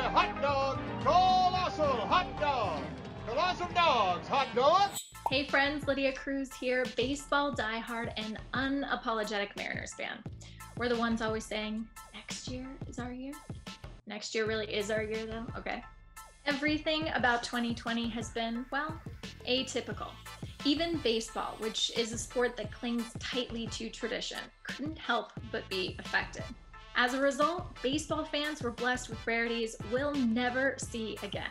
hot dog, colossal hot dog. Colossal dogs, hot dogs. Hey friends, Lydia Cruz here, baseball diehard and unapologetic Mariners fan. We're the ones always saying, next year is our year. Next year really is our year though, okay. Everything about 2020 has been, well, atypical. Even baseball, which is a sport that clings tightly to tradition, couldn't help but be affected. As a result, baseball fans were blessed with rarities we'll never see again.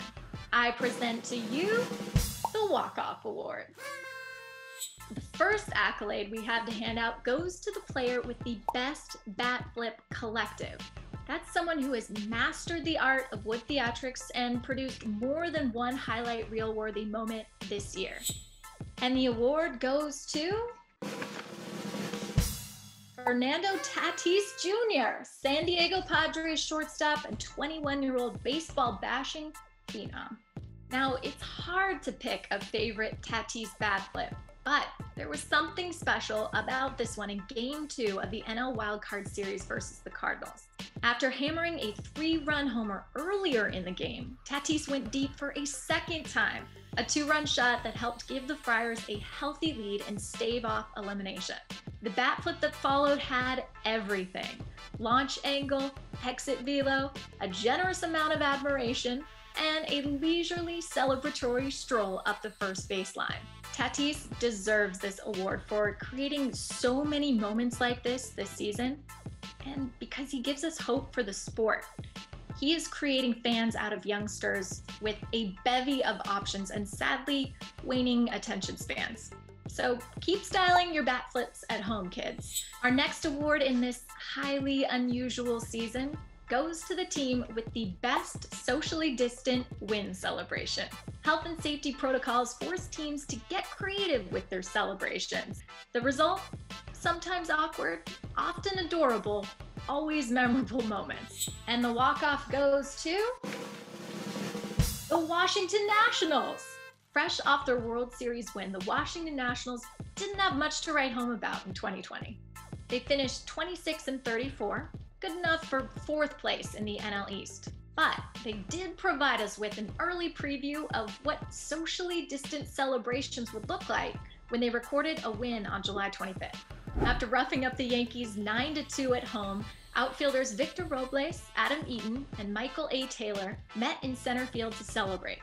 I present to you the Walkoff Award. The first accolade we have to hand out goes to the player with the best bat flip collective. That's someone who has mastered the art of wood theatrics and produced more than one highlight reel-worthy moment this year. And the award goes to Fernando Tatis Jr., San Diego Padres shortstop and 21-year-old baseball bashing phenom. Now, it's hard to pick a favorite Tatis bat flip, but there was something special about this one in Game 2 of the NL Wildcard Series versus the Cardinals. After hammering a 3-run homer earlier in the game, Tatis went deep for a second time, a 2-run shot that helped give the Friars a healthy lead and stave off elimination. The bat flip that followed had everything: launch angle, exit velo, a generous amount of admiration, and a leisurely celebratory stroll up the first baseline. Tatis deserves this award for creating so many moments like this season, and because he gives us hope for the sport. He is creating fans out of youngsters with a bevy of options and sadly waning attention spans. So keep styling your bat flips at home, kids. Our next award in this highly unusual season goes to the team with the best socially distant win celebration. Health and safety protocols force teams to get creative with their celebrations. The result? Sometimes awkward, often adorable, always memorable moments. And the walk-off goes to the Washington Nationals. Fresh off their World Series win, the Washington Nationals didn't have much to write home about in 2020. They finished 26-34, good enough for 4th place in the NL East. But they did provide us with an early preview of what socially distant celebrations would look like when they recorded a win on July 25th. After roughing up the Yankees 9-2 at home, outfielders Victor Robles, Adam Eaton, and Michael A. Taylor met in center field to celebrate.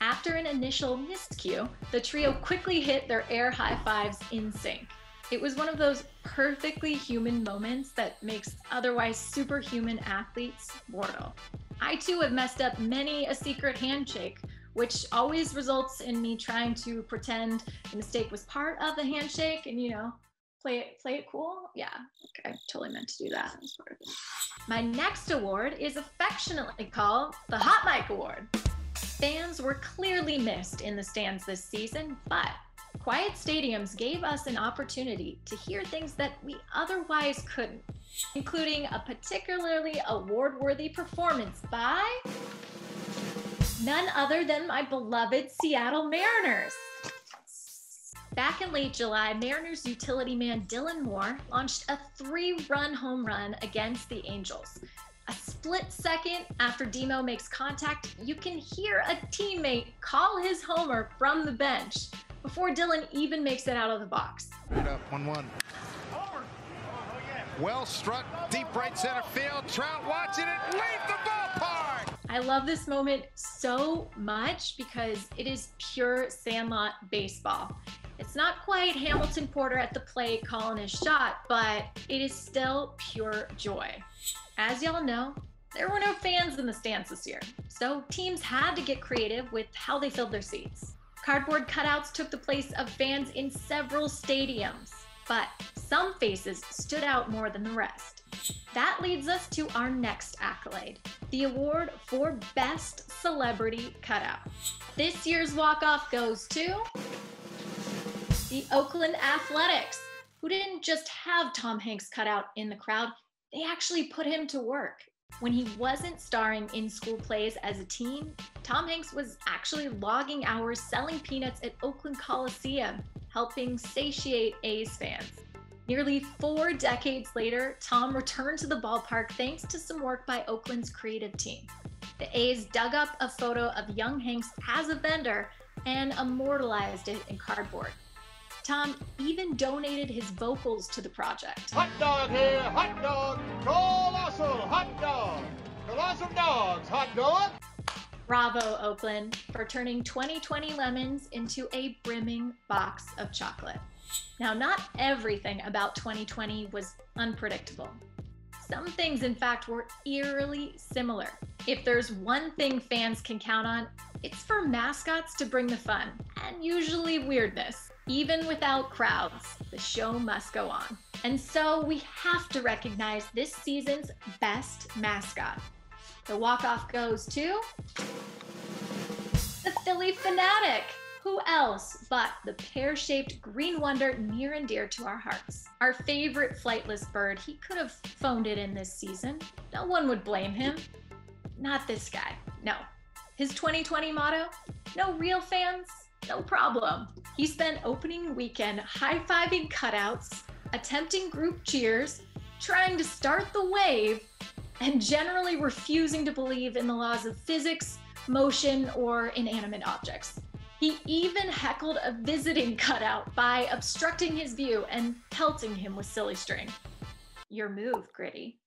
After an initial miscue, the trio quickly hit their air high fives in sync. It was one of those perfectly human moments that makes otherwise superhuman athletes mortal. I too have messed up many a secret handshake, which always results in me trying to pretend the mistake was part of the handshake and, play it cool. Yeah, okay, I totally meant to do that as part of it. My next award is affectionately called the Hot Mic Award. Fans were clearly missed in the stands this season, but quiet stadiums gave us an opportunity to hear things that we otherwise couldn't, including a particularly award-worthy performance by none other than my beloved Seattle Mariners. Back in late July, Mariners utility man Dylan Moore launched a 3-run home run against the Angels. A split second after Demo makes contact, you can hear a teammate call his homer from the bench before Dylan even makes it out of the box. Right up, 1-1. Well struck, deep right center field. Trout watching it, leave the ballpark! I love this moment so much because it is pure Sandlot baseball. It's not quite Hamilton Porter at the plate calling his shot, but it is still pure joy. As y'all know, there were no fans in the stands this year, so teams had to get creative with how they filled their seats. Cardboard cutouts took the place of fans in several stadiums, but some faces stood out more than the rest. That leads us to our next accolade, the award for Best Celebrity Cutout. This year's walk-off goes to the Oakland Athletics, who didn't just have Tom Hanks cut out in the crowd, they actually put him to work. When he wasn't starring in school plays as a teen, Tom Hanks was actually logging hours selling peanuts at Oakland Coliseum, helping satiate A's fans. Nearly 4 decades later, Tom returned to the ballpark thanks to some work by Oakland's creative team. The A's dug up a photo of young Hanks as a vendor and immortalized it in cardboard. Tom even donated his vocals to the project. Hot dog here, hot dog. Colossal hot dog. Colossal dogs, hot dog. Bravo, Oakland, for turning 2020 lemons into a brimming box of chocolate. Now, not everything about 2020 was unpredictable. Some things, in fact, were eerily similar. If there's one thing fans can count on, it's for mascots to bring the fun, and usually weirdness. Even without crowds, the show must go on. And so we have to recognize this season's best mascot. The walk-off goes to the Phillie Phanatic. Who else but the pear-shaped green wonder near and dear to our hearts? Our favorite flightless bird. He could have phoned it in this season. No one would blame him. Not this guy, no. His 2020 motto, no real fans, no problem. He spent opening weekend high-fiving cutouts, attempting group cheers, trying to start the wave, and generally refusing to believe in the laws of physics, motion, or inanimate objects. He even heckled a visiting cutout by obstructing his view and pelting him with silly string. Your move, Gritty.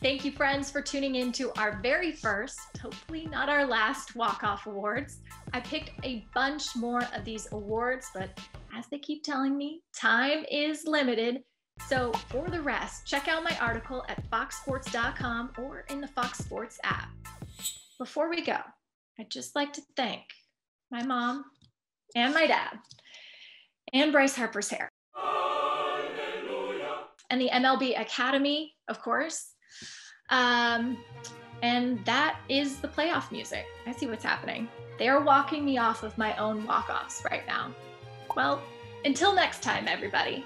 Thank you, friends, for tuning in to our very first, hopefully not our last, Walkoff Awards. I picked a bunch more of these awards, but as they keep telling me, time is limited. So for the rest, check out my article at foxsports.com or in the Fox Sports app. Before we go, I'd just like to thank my mom and my dad and Bryce Harper's hair. Hallelujah. And the MLB Academy, of course. And that is the playoff music. I see what's happening. They are walking me off of my own walk-offs right now. Well, until next time, everybody.